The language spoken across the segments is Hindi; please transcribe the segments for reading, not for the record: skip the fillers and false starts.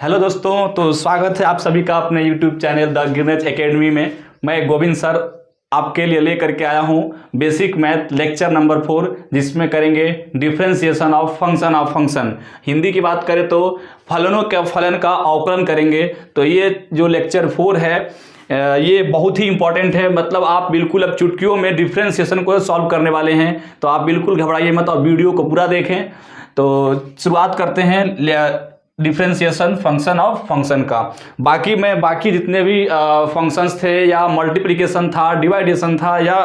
हेलो दोस्तों, तो स्वागत है आप सभी का अपने YouTube channel the Guinness academy में। मैं गोविंद सर आपके लिए लेकर के आया हूं बेसिक मैथ लेक्चर नंबर 4, जिसमें करेंगे डिफरेंशिएशन ऑफ फंक्शन। हिंदी की बात करें तो फलनों के फलन का अवकलन करेंगे। तो ये जो लेक्चर 4 है ये बहुत ही इंपॉर्टेंट है। मतलब आप बिल्कुल अब चुटकियों में डिफरेंशिएशन को सॉल्व करने वाले हैं, तो आप बिल्कुल घबराइए मत और वीडियो को पूरा देखें। तो शुरुआत करते हैं डिफरेंशिएशन फंक्शन ऑफ फंक्शन का। बाकी जितने भी फंक्शंस थे, या मल्टीप्लिकेशन था, डिवाइडेशन था, या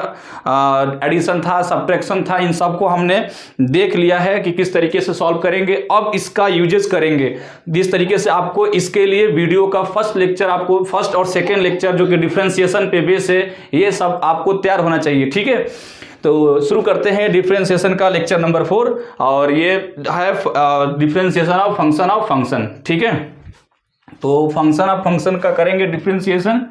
एडिशन था, सब्ट्रैक्शन था, इन सब को हमने देख लिया है कि किस तरीके से सॉल्व करेंगे। अब इसका यूजेस करेंगे जिस तरीके से आपको इसके लिए वीडियो का फर्स्ट और सेकेंड लेक्चर जो कि डिफरेंशिएशन पे बेस है, ये सब आपको तैयार होना चाहिए। ठीक है, तो शुरू करते हैं डिफरेंशिएशन का लेक्चर नंबर 4, और ये है डिफरेंशिएशन ऑफ फंक्शन। ठीक है, तो फंक्शन ऑफ फंक्शन का करेंगे डिफरेंशिएशन।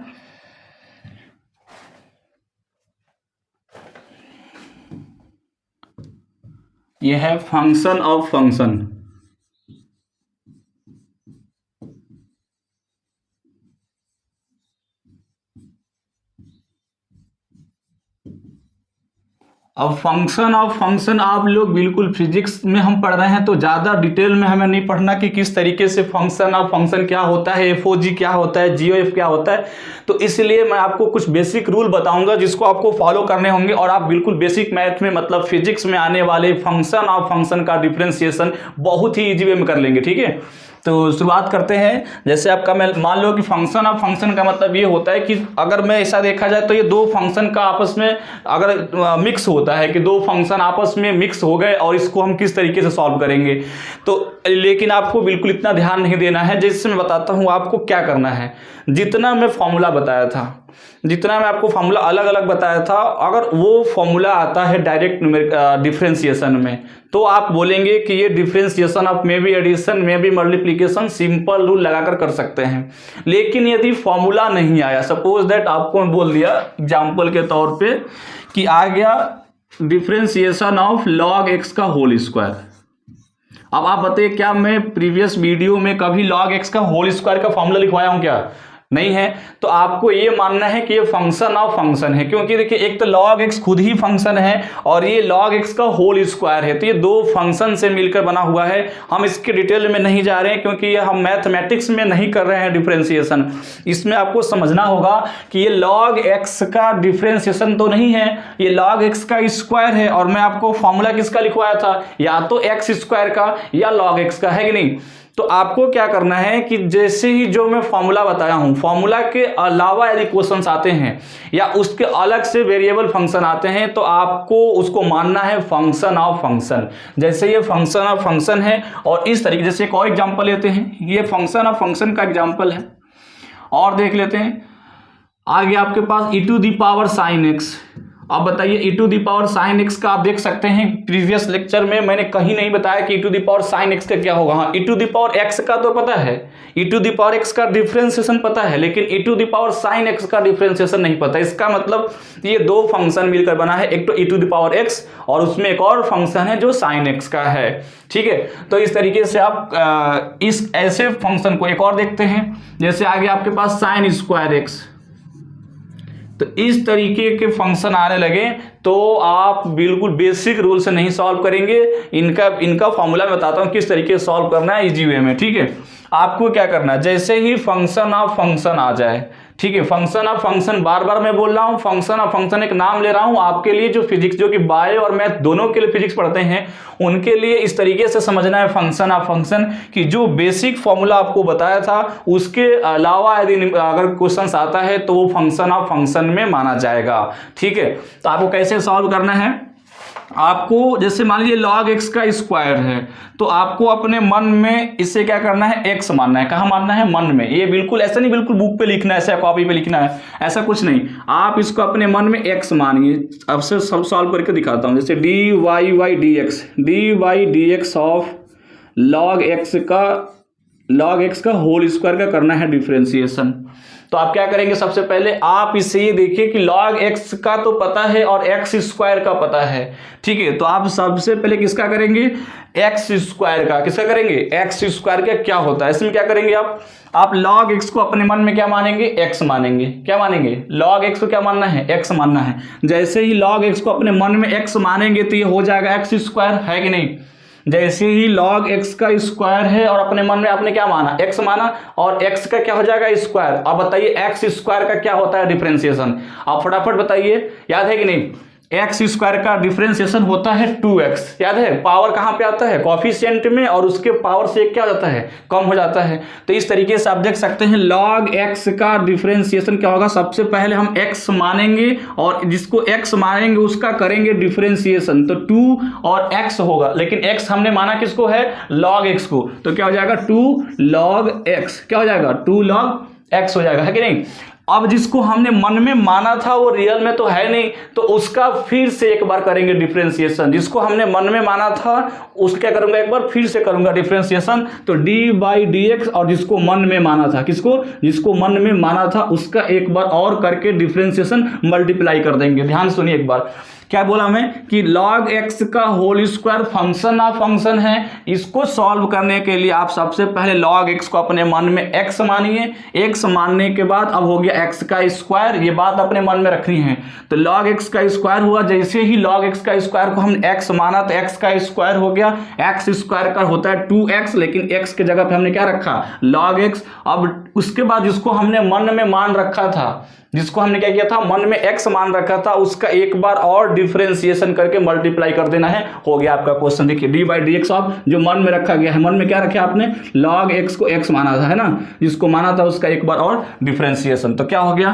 ये है फंक्शन ऑफ फंक्शन। अब फंक्शन ऑफ फंक्शन आप लोग बिल्कुल फिजिक्स में हम पढ़ रहे हैं, तो ज़्यादा डिटेल में हमें नहीं पढ़ना कि किस तरीके से फंक्शन ऑफ फंक्शन क्या होता है, एफओजी क्या होता है, जीओएफ क्या होता है। तो इसलिए मैं आपको कुछ बेसिक रूल बताऊंगा जिसको आपको फॉलो करने होंगे, और आप बिल्कुल बेसिक मैथ में मतलब फिजिक्स में आने वाले फंक्शन ऑफ फंक्शन का डिफरेंशिएशन बहुत ही ईजी वे में कर लेंगे। ठीक है, तो शुरुआत करते हैं। जैसे आपका मैं मान लो कि फंक्शन ऑफ फंक्शन का मतलब ये होता है कि अगर मैं ऐसा देखा जाए तो ये दो फंक्शन का आपस में अगर मिक्स होता है कि दो फंक्शन आपस में मिक्स हो गए और इसको हम किस तरीके से सॉल्व करेंगे। तो लेकिन आपको बिल्कुल इतना ध्यान नहीं देना है। जैसे मैं बताता हूँ आपको क्या करना है। जितना मैं फॉर्मूला बताया था, जितना मैं आपको फॉर्मूला अलग अलग बताया था, अगर वो फॉर्मूला आता है डायरेक्ट डिफरेंशिएशन में, तो आप बोलेंगे कि ये differentiation of maybe addition, maybe multiplication, simple rule लगाकर कर सकते हैं। लेकिन यदि फॉर्मूला नहीं आया, सपोज दैट आपको मैं बोल दिया एग्जांपल के तौर पे कि आ गया डिफरेंशिएशन ऑफ log x का होल स्क्वायर। अब आप बताइए, क्या मैं प्रीवियस वीडियो में कभी log x का होल स्क्वायर का फॉर्मूला लिखवाया हूं? क्या नहीं है। तो आपको ये मानना है कि ये फंक्शन ऑफ फंक्शन है, क्योंकि देखिए एक तो log x खुद ही फंक्शन है और ये log x का होल स्क्वायर है। तो ये दो फंक्शन से मिलकर बना हुआ है। हम इसके डिटेल में नहीं जा रहे हैं क्योंकि ये हम मैथमेटिक्स में नहीं कर रहे हैं डिफरेंशिएशन। इसमें आपको समझना होगा कि ये log x का डिफरेंशिएशन तो नहीं है, ये log x का स्क्वायर है। और मैं आपको फॉर्मूला किसका लिखवाया था? या तो x स्क्वायर का या log x का, है कि नहीं। तो आपको क्या करना है कि जैसे ही जो मैं फॉर्मूला बताया हूं, फॉर्मूला के अलावा यदि क्वेश्चंस आते हैं या उसके अलग से वेरिएबल फंक्शन आते हैं, तो आपको उसको मानना है फंक्शन ऑफ फंक्शन। जैसे ये फंक्शन ऑफ फंक्शन है, और इस तरीके से एक और एग्जांपल लेते हैं। ये फंक्शन ऑफ फंक्शन का एग्जांपल है, और देख लेते हैं। आगे आपके पास e to the power sine x। अब बताइए e to the power sine x का आप देख सकते हैं प्रीवियस लेक्चर में मैंने कहीं नहीं बताया कि e to the power sine x का क्या होगा। हाँ, e to the power x का तो पता है, e to the power x का डिफरेंशिएशन पता है, लेकिन e to the power sine x का डिफरेंशिएशन नहीं पता। इसका मतलब ये दो फंक्शन मिलकर बना है, एक तो e to the power x और उसमें एक और फंक्शन है जो साइन x का है। ठीक है, तो इस तरीके से आप इस ऐसे फंक्शन को एक और देखते हैं। जैसे आगे आपके पास साइन स्क्वायर x, तो इस तरीके के फंक्शन आने लगे तो आप बिल्कुल बेसिक रूल से नहीं सॉल्व करेंगे। इनका फॉर्मूला मैं बताता हूं किस तरीके से सॉल्व करना है इजी वे में। ठीक है, आपको क्या करना है, जैसे ही फंक्शन ऑफ फंक्शन आ जाए, ठीक है, फंक्शन ऑफ फंक्शन बार बार मैं बोल रहा हूं, फंक्शन ऑफ फंक्शन एक नाम ले रहा हूं आपके लिए। जो फिजिक्स, जो कि बायो और मैथ दोनों के लिए फिजिक्स पढ़ते हैं, उनके लिए इस तरीके से समझना है फंक्शन ऑफ फंक्शन कि जो बेसिक फॉर्मूला आपको बताया था उसके अलावा यदि अगर क्वेश्चन आता है तो वो फंक्शन ऑफ फंक्शन में माना जाएगा। ठीक है, तो आपको कैसे सॉल्व करना है, आपको जैसे मान लीजिए log x का स्क्वायर है, तो आपको अपने मन में इससे क्या करना है, x मानना है। कहाँ मानना है? मन में। ये बिल्कुल ऐसा नहीं बिल्कुल बुक पे लिखना है, ऐसा कॉपी पे लिखना है, ऐसा कुछ नहीं। आप इसको अपने मन में x मानिए। अब से सब सॉल्व करके दिखाता हूँ। जैसे dy dx of log x का होल स्क्वायर का करना है डिफरेंशिएशन। तो आप क्या करेंगे, सबसे पहले आप इसे ये देखिए कि log x का तो पता है और x स्क्वायर का पता है, ठीक है। तो आप सबसे पहले किसका करेंगे, x स्क्वायर का। किसका करेंगे, x स्क्वायर का क्या होता है। इसमें क्या करेंगे आप log x को अपने मन में क्या मानेंगे, x मानेंगे। क्या मानेंगे, log x को क्या मानना है, x मानना है। जैसे ही log x को अपने मन में x मानेंगे तो ये हो जाएगा x स्क्वायर, है कि नहीं। जैसे ही log x का स्क्वायर है और अपने मन में आपने क्या माना, x माना, और x का क्या हो जाएगा स्क्वायर। अब बताइए x स्क्वायर का क्या होता है डिफरेंशिएशन, आप फटाफट बताइए, याद है कि नहीं। एक्स स्क्वायर का डिफरेंशिएशन होता है 2x, याद है। पावर कहाँ पे आता है, कॉफिशिएंट में, और उसके पावर से क्या हो जाता है, कम हो जाता है। तो इस तरीके से आप देख सकते हैं log x का डिफरेंशिएशन क्या होगा। सबसे पहले हम x मानेंगे और जिसको x मानेंगे उसका करेंगे डिफरेंशिएशन, तो 2 और x होगा। लेकिन x हमने माना किसको है, log x को, तो क्या हो जाएगा 2 log x, क्या हो जाएगा 2 log x हो जाएगा, है कि नहीं। अब जिसको हमने मन में माना था वो रियल में तो है नहीं, तो उसका फिर से एक बार करेंगे डिफरेंशिएशन। जिसको हमने मन में माना था उसका क्या करूंगा, एक बार फिर से करूंगा डिफरेंशिएशन, तो d/dx, और जिसको मन में माना था, किसको, जिसको मन में माना था उसका एक बार और करके डिफरेंशिएशन मल्टीप्लाई कर देंगे। ध्यान सुनिए एक बार, क्या बोला मैं कि log x का whole square function of function है। इसको सॉल्व करने के लिए आप सबसे पहले log x को अपने मन में x मानिए। x मानने के बाद अब हो गया x का स्क्वायर, ये बात अपने मन में रखनी है। तो log x का स्क्वायर हुआ, जैसे ही log x का स्क्वायर को हमने x माना तो x का स्क्वायर हो गया। x स्क्वायर का होता है 2x, लेकिन x के जगह पे हमने क्या रखा, log x। अब उसके बाद जिसको हमने मन में मान रखा था, जिसको हमने क्या किया था, मन में x मान रखा था, उसका एक बार और डिफरेंशिएशन करके मल्टीप्लाई कर देना है, हो गया आपका क्वेश्चन। देखिए d/dx ऑफ जो मन में रखा गया है, मन में क्या रखा आपने, log x को x माना था, है ना, जिसको माना था उसका एक बार और डिफरेंशिएशन, तो क्या हो गया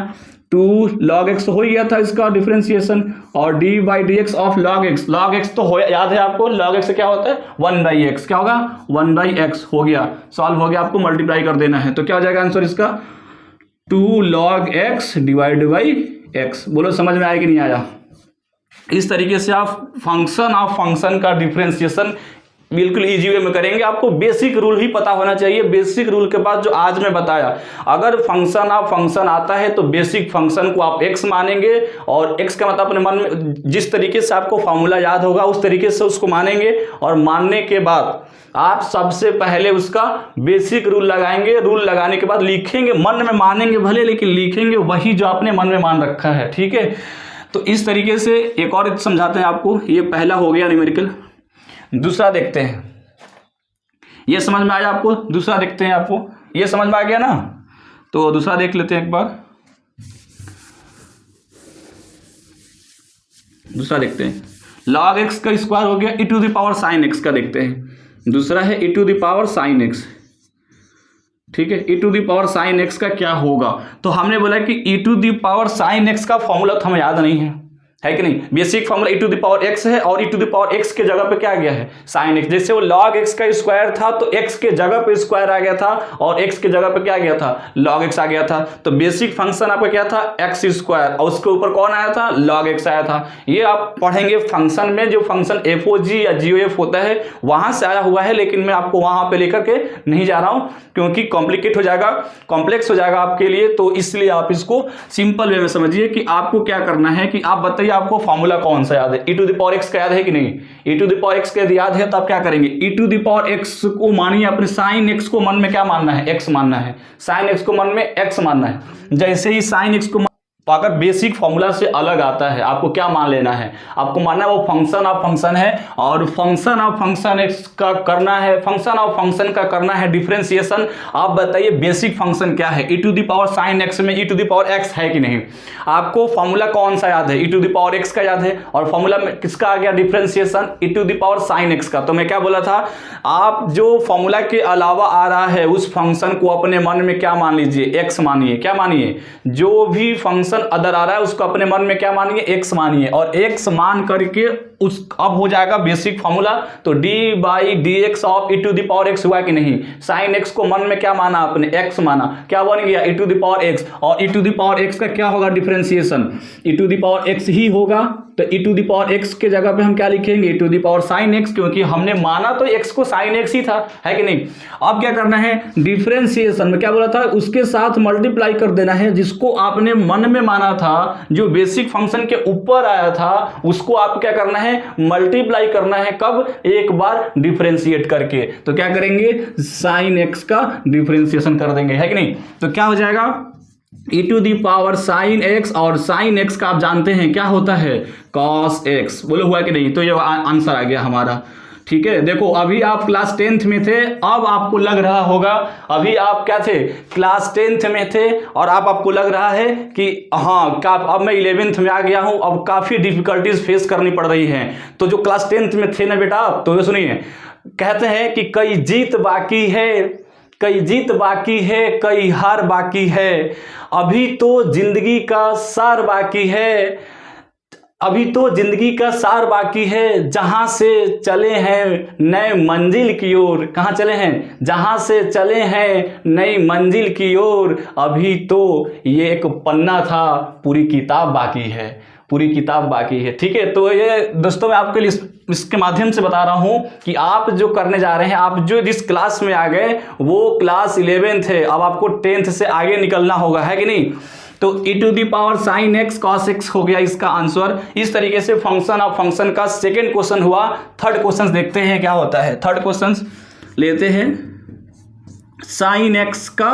2 log x हो गया था इसका डिफरेंशिएशन, और d/dx ऑफ log x तो हो, याद है आपको log x से क्या होता है 1/x, क्या होगा 1/x हो गया, सॉल्व हो गया, आपको मल्टीप्लाई कर देना है। तो क्या हो जाएगा आंसर इसका 2 log x divide by x। बोलो समझ में आया कि नहीं आया। इस तरीके से आप फंक्शन ऑफ फंक्शन का डिफरेंशिएशन बिल्कुल इजी वे में करेंगे। आपको बेसिक रूल ही पता होना चाहिए। बेसिक रूल के बाद जो आज मैं बताया, अगर फंक्शन ऑफ फंक्शन आता है तो बेसिक फंक्शन को आप x मानेंगे, और x का मतलब अपने मन में जिस तरीके से आपको फॉर्मूला याद होगा उस तरीके से उसको मानेंगे, और मानने के बाद आप सबसे पहले उसका बेसिक रूल लगाएंगे। रूल लगाने के बाद लिखेंगे, मन में मानेंगे भले, लेकिन लिखेंगे वही जो आपने मन में मान रखा है, ठीक है। तो इस तरीके से एक और समझाते हैं आपको। ये पहला हो गया न्यूमेरिकल। दूसरा देखते हैं, ये समझ में आया आपको। दूसरा देखते हैं, आपको ये समझ में आ गया ना, तो दूसरा देख लेते हैं एक बार। दूसरा देखते हैं, log x का स्क्वायर हो गया e⁻ sin x का देखते हैं। दूसरा है e⁻ sin x, ठीक है। e⁻ sin x का क्या होगा, तो हमने बोला कि e⁻ sin x का फॉर्मूला तो हमें याद नहीं है कि नहीं। बेसिक फॉर्मूला e⁻x है, और e⁻x के जगह पे क्या आ गया है sin x। जैसे वो log x का स्क्वायर था तो x के जगह पे स्क्वायर आ गया था, और x के जगह पे क्या आ गया था, log x आ गया था। तो बेसिक फंक्शन आपका क्या था, x स्क्वायर, और उसके ऊपर कौन आया था, log x आया था। ये आप पढ़ेंगे फंक्शन में, जो फंक्शन fog या GOF होता है वहां से आया हुआ है, लेकिन मैं आपको वहां पे लेकर के नहीं जा रहा हूं, क्योंकि कॉम्प्लिकेट हो जाएगा, कॉम्प्लेक्स हो जाएगा आपके लिए। तो इसलिए आप इसको सिंपल वे में समझिए कि आपको क्या करना है कि आप बताइए आपको फॉर्मूला कौन सा याद है। e⁻x का याद है कि नहीं, e⁻x का यदि याद है तो आप क्या करेंगे, e⁻x को मानिए, अपने sin x को मन में क्या मानना है, x मानना है। sin x को मन में x मानना है। जैसे ही sin x को तो अगर बेसिक फॉर्मूला से अलग आता है, आपको क्या मान लेना है, आपको मानना है वो फंक्शन ऑफ फंक्शन है, और फंक्शन ऑफ फंक्शन एक्स का करना है, फंक्शन ऑफ फंक्शन का करना है डिफरेंशिएशन। आप बताइए बेसिक फंक्शन क्या है, e⁻ sin x में e⁻x है कि नहीं। आपको फॉर्मूला कौन सा याद है, e⁻x का याद है, और फॉर्मूला में किसका आ गया डिफरेंशिएशन, e⁻ sin x का। तो मैं क्या बोला था, आप जो फॉर्मूला के अलावा आ रहा है उस फंक्शन को अपने मन में क्या मान लीजिए, x मानिए। क्या मानिए, जो भी फंक्शन फंक्शन अदर आ रहा है उसको अपने मन में क्या मानिए, एक्स मानिए, और एक्स मान करके उस अब हो जाएगा बेसिक फॉर्मूला। तो d by d x of e to the power x हुआ कि नहीं, साइन एक्स को मन में क्या माना आपने, एक्स माना, क्या बन गया e to the power x, और e to the power x का क्या होगा differentiation, e to the power x ही होगा। तो e to the power x के जगह पे हम क्या लिखेंगे, e to the power sine x, क्योंकि हमने माना तो एक्स को साइन एक्स ही था, है कि नहीं। अब क्या करना है, डिफरेंशिएशन में क्या बोला था, उसके साथ मल्टीप्लाई कर देना है, जिसको आपने मन में माना था, जो बेसिक फंक्शन के ऊपर आया था, उसको आप क्या करना है, मल्टीप्लाई करना है, कब, एक बार डिफरेंशिएट करके। तो क्या करेंगे, साइन एक्स का डिफरेंशिएशन कर देंगे, है कि नहीं। तो क्या हो जाएगा, e to the power sine x, और साइन एक्स का आप जानते हैं क्या होता है, कॉस एक्स, बोलो हुआ कि नहीं। तो ये आंसर आ गया हमारा, ठीक है। देखो अभी आप क्लास 10th में थे, अब आपको लग रहा होगा, अभी आप क्या थे, क्लास 10th में थे, और आपको लग रहा है कि हाँ अब मैं 11th में आ गया हूं, अब काफ़ी डिफिकल्टीज फेस करनी पड़ रही हैं। तो जो क्लास 10th में थे ना बेटा, तो सुनिए, कहते हैं कि कई जीत बाकी है, कई जीत बाकी है, कई हार बाकी है, अभी तो जिंदगी का सार बाकी है, अभी तो जिंदगी का सार बाकी है, जहां से चले हैं नए मंजिल की ओर, कहां चले हैं, जहां से चले हैं नई मंजिल की ओर, अभी तो ये एक पन्ना था, पूरी किताब बाकी है, पूरी किताब बाकी है, ठीक है। तो ये दोस्तों मैं आपके लिए इसके माध्यम से बता रहा हूं कि आप जो करने जा रहे हैं, आप जो जिस क्लास में आ गए वो क्लास 11th है, अब आपको 10th से आगे निकलना होगा, है कि नहीं। तो e to the power sine x cos x हो गया इसका आंसर। इस तरीके से फंक्शन ऑफ फंक्शन का सेकेंड क्वेश्चन हुआ। थर्ड क्वेश्चन देखते हैं क्या होता है। थर्ड क्वेश्चन लेते हैं, साइन एक्स का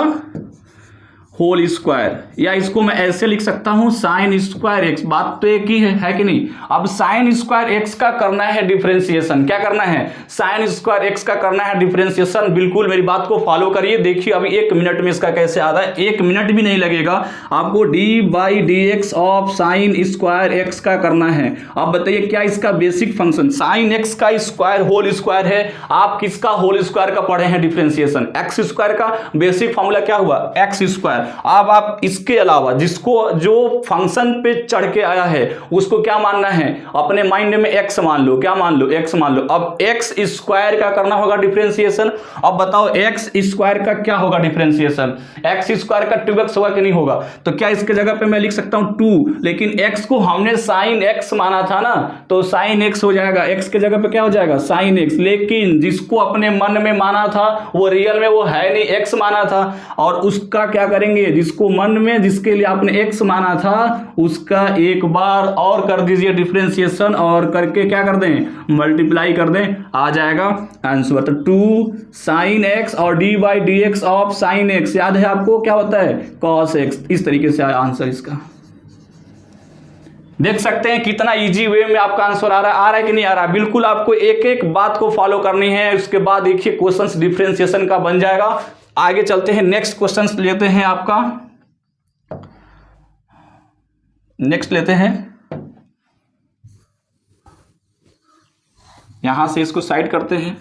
होल स्क्वायर, या इसको मैं ऐसे लिख सकता हूं साइन स्क्वायर एक्स, बात तो एक ही है कि नहीं। अब साइन स्क्वायर एक्स का करना है डिफरेंशिएशन, क्या करना है, साइन स्क्वायर एक्स का करना है डिफरेंशिएशन। बिल्कुल मेरी बात को फॉलो करिए, देखिए अभी 1 मिनट में इसका कैसे आता है, 1 मिनट भी नहीं लगेगा आपको। D by d x of sine square x का करना है। अब बताइए क्या इसका बेसिक फंक्शन, साइन एक्स का स्क्वायर होल स्क्वायर है, आप किसका होल स्क्वायर का पढ़े हैं डिफरेंशिएशन, एक्स स्क्वायर का बेसिक फॉर्मूला क्या हुआ, एक्स स्क्वायर। अब आप इसके अलावा जिसको जो फंक्शन पे चढ़ के आया है उसको क्या मानना है, अपने माइंड में एक्स मान लो, क्या मान लो, एक्स मान लो। अब एक्स स्क्वायर का करना होगा डिफरेंशिएशन। अब बताओ एक्स स्क्वायर का क्या होगा डिफरेंशिएशन, एक्स स्क्वायर का 2x होगा कि नहीं होगा। तो क्या इसके जगह पे मैं लिख सकता हूं 2, लेकिन एक्स को हमने साइन एक्स माना था ना, तो साइन एक्स हो जाएगा, एक्स के जगह पे क्या हो जाएगा साइन एक्स। लेकिन जिसको अपने मन में माना था वो रियल में वो है नहीं, एक्स माना था, और उसका क्या करेंगे, जिसको मन में, जिसके लिए आपने x माना था उसका एक बार और कर दीजिए डिफरेंशिएशन, और करके क्या कर दें, मल्टीप्लाई कर दें, आ जाएगा आंसर। तो 2 साइन एक्स और d by d x of sine x, याद है आपको क्या होता है, कॉस एक्स। इस तरीके से आंसर इसका देख सकते हैं कितना इजी वे में आपका आंसर आ रहा है कि नहीं आ रहा। बिल्कुल आपको एक एक बात को फॉलो करनी है, उसके बाद देखिए क्वेश्चंस डिफरेंशिएशन का बन जाएगा। आगे चलते हैं, नेक्स्ट क्वेश्चन लेते हैं आपका, नेक्स्ट लेते हैं, यहां से इसको साइड करते हैं।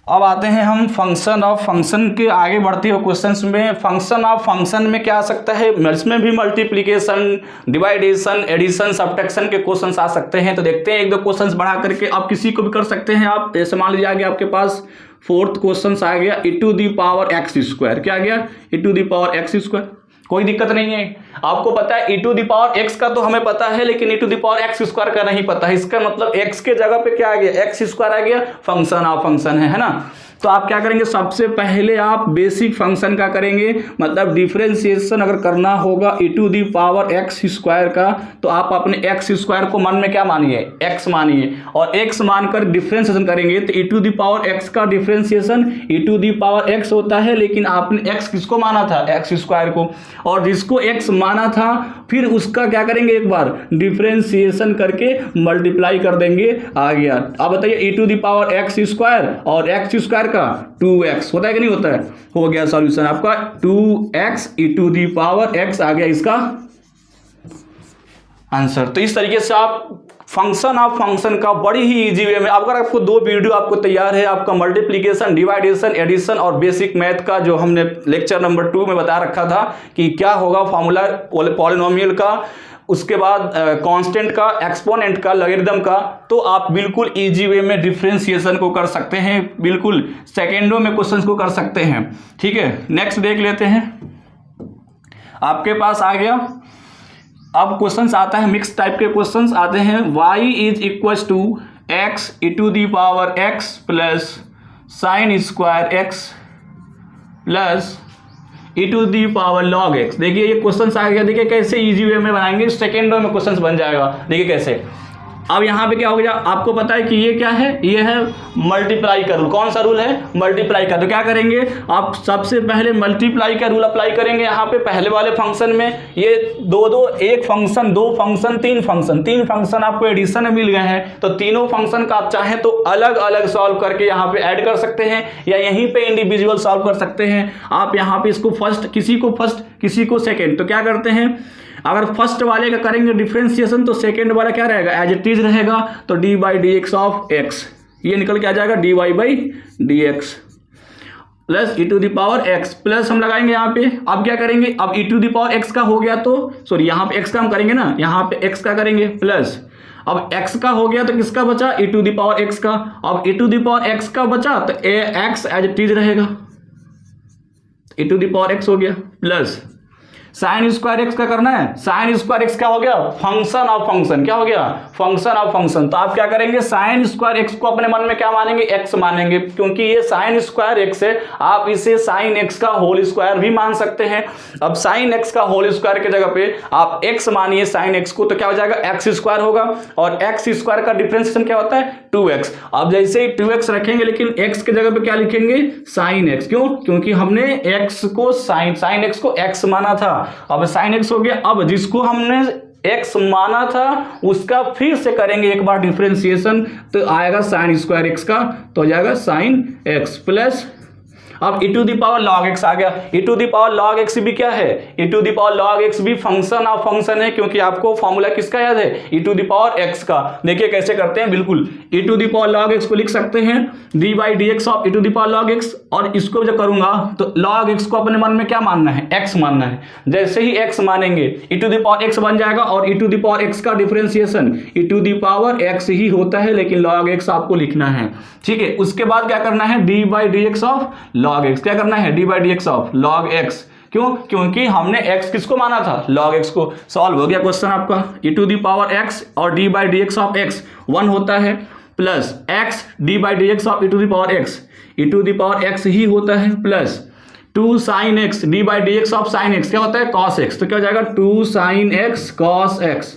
अब आते हैं हम फंक्शन ऑफ फंक्शन के आगे बढ़ते हुए क्वेश्चंस में। फंक्शन ऑफ फंक्शन में क्या आ सकता है, इसमें भी मल्टीप्लिकेशन, डिवाइडेशन, एडिशन, सब्ट्रैक्शन के क्वेश्चंस आ सकते हैं। तो देखते हैं 1-2 क्वेश्चंस बढ़ा करके, आप किसी को भी कर सकते हैं। आप जैसे मान लीजिए आ गया आपके पास 4th क्वेश्चन आ गया, e to the power x square, क्या आ गया, e to the power x square. कोई दिक्कत नहीं है, आपको पता है e to the power x का तो हमें पता है, लेकिन e to the power x square का नहीं पता है। इसका मतलब एक्स के जगह पे क्या आ गया, एक्स स्क्वायर आ गया, फंक्शन ऑफ फंक्शन है ना। तो आप क्या करेंगे, सबसे पहले आप बेसिक फंक्शन का करेंगे, मतलब डिफरेंशिएशन अगर करना होगा e to the power x square का, तो आप अपने एक्स स्क्वायर को मन में क्या मानिए, एक्स मानिए, और एक्स मानकर डिफरेंशिएशन करेंगे। तो e to the power x का differentiation e to the power x होता है, लेकिन आपने एक्स किसको माना था, एक्स स्क्वायर को, और जिसको एक्स माना था फिर उसका क्या करेंगे, एक बार डिफरेंशिएशन करके मल्टीप्लाई कर देंगे, आ गया। अब बताइए e to the power x square और एक्स स्क्वायर का 2x होता है कि नहीं होता है, हो गया सॉल्यूशन आपका 2x e to the power x आ गया इसका आंसर। तो इस तरीके से आप फंक्शन ऑफ फंक्शन का बड़ी ही इजी वे में, अगर आपको 2 वीडियो आपको तैयार है, आपका मल्टीप्लिकेशन, डिवाइडेशन, एडिशन और बेसिक मैथ का जो हमने लेक्चर नंबर 2 में बता रखा था कि क्या होगा फॉर्मूला पॉलिनोमियल का, उसके बाद कांस्टेंट का, एक्सपोनेंट का, लॉगरिथम का, तो आप बिल्कुल इजी वे में डिफरेंशिएशन को कर सकते हैं, बिल्कुल सेकेंडों में क्वेश्चंस को कर सकते हैं। ठीक है, नेक्स्ट देख लेते हैं। आपके पास आ गया, अब क्वेश्चंस आता है, मिक्स टाइप के क्वेश्चंस आते हैं। y is equal to x e to the power x plus sine square x plus e to the power log x। देखिए ये क्वेश्चंस आ गया, देखिए कैसे इजी वे में बनाएंगे, सेकेंडों में क्वेश्चंस बन जाएगा। देखिए कैसे, अब यहाँ पे क्या हो गया, आपको पता है कि ये क्या है, ये है मल्टीप्लाई का रूल। कौन सा रूल है, मल्टीप्लाई का। तो क्या करेंगे, आप सबसे पहले मल्टीप्लाई का रूल अप्लाई करेंगे यहाँ पे पहले वाले फंक्शन में। ये एक फंक्शन, 2 फंक्शन, 3 फंक्शन आपको एडिशन में मिल गए हैं, तो तीनों फंक्शन का आप चाहें तो अलग अलग सॉल्व करके यहाँ पे ऐड कर सकते हैं, या यहीं पे इंडिविजुअल सॉल्व कर सकते हैं। आप यहाँ पे इसको फर्स्ट, किसी को सेकेंड। तो क्या करते हैं, अगर फर्स्ट वाले का करेंगे डिफरेंशिएशन तो सेकेंड वाला क्या रहेगा, एज इट इज रहेगा। तो d by d x of x, ये निकल के आ जाएगा d y by d x plus e to the power x, plus हम लगाएंगे यहाँ पे। अब क्या करेंगे, अब e to the power x का हो गया तो सॉरी यहाँ पे एक्स का हम करेंगे ना, यहाँ पे एक्स का करेंगे प्लस, अब x का हो गया तो किसका बचा, e to the power x का। अब e to the power x का बचा तो x एज इट इज रहेगा, e to the power x हो गया प्लस साइन स्क्वायर एक्स का करना है। साइन स्क्वायर एक्स क्या हो गया, फंक्शन ऑफ फंक्शन। क्या हो गया, फंक्शन ऑफ फंक्शन। तो आप क्या करेंगे, साइन स्क्वायर एक्स को अपने मन में क्या मानेंगे, एक्स मानेंगे, क्योंकि ये साइन स्क्वायर एक्स है। आप इसे साइन एक्स का होल स्क्वायर भी मान सकते हैं। अब साइन एक्स का होल स्क्वायर की जगह पे आप एक्स मानिए साइन एक्स को, तो क्या हो जाएगा, एक्स स्क्वायर होगा। और एक्स स्क्वायर का डिफरेंशिएशन क्या होता है, 2x। अब जैसे ही 2x रखेंगे, लेकिन x के जगह पे क्या लिखेंगे, साइन एक्स। क्यों, क्योंकि हमने x को साइन एक्स को x माना था। अब साइन एक्स हो गया। अब जिसको हमने x माना था उसका फिर से करेंगे एक बार डिफरेंशिएशन, तो आएगा साइन स्क्वायर एक्स का, तो हो जाएगा साइन एक्स प्लस, अब e to the power log x आ गया। e to the power log x भी क्या है, e to the power log x भी फंक्शन ऑफ फंक्शन है, क्योंकि आपको फॉर्मूला किसका याद है, e to the power x का। देखिए कैसे करते हैं, बिल्कुल e to the power log x को लिख सकते हैं d by d x of e to the power log x, और इसको जब करूंगा तो log x को अपने मन में क्या मानना है, x मानना है। जैसे ही x मानेंगे e to the power x बन जाएगा, और e to the power x का differentiation e to the power x ही होता है, लेकिन log x आपको लिखना है। ठीक है, उसके बाद क्या करना है, D by d x of log x। क्या करना है, D by d x of log x। क्यों, क्योंकि हमने x किसको माना था, log x को। सॉल्व हो गया क्वेश्चन आपका। e to the power x और d by d x of x 1 होता है, plus x d by d x of e to the power x, e to the power x ही होता है, plus 2 sine x d by d x of sine x क्या होता है, cos x। तो क्या हो जाएगा, 2 sine x cos x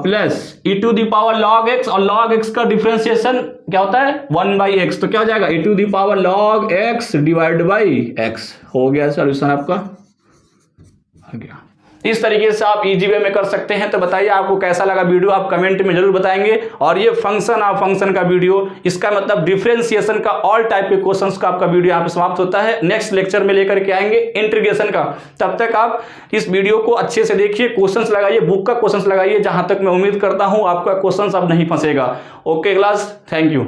plus e to the power log x, और log x का डिफरेंशिएशन क्या होता है, 1/x। तो क्या हो जाएगा, e to the power log x divide by x। हो गया सॉल्यूशन आपका, आ गया। इस तरीके से आप इजी वे में कर सकते हैं। तो बताइए आपको कैसा लगा वीडियो, आप कमेंट में जरूर बताएंगे। और ये फंक्शन ऑफ फंक्शन का वीडियो, इसका मतलब डिफरेंशिएशन का ऑल टाइप के क्वेश्चंस का आपका वीडियो यहाँ पे समाप्त होता है। नेक्स्ट लेक्चर में लेकर के आएंगे इंटीग्रेशन का। तब तक आप इस वीडियो को अच्छे से देखिए, क्वेश्चंस लगाइए, बुक का क्वेश्चंस लगाइए। जहां तक मैं उम्मीद करता हूं आपका क्वेश्चंस अब नहीं फंसेगा। Okay class, thank you.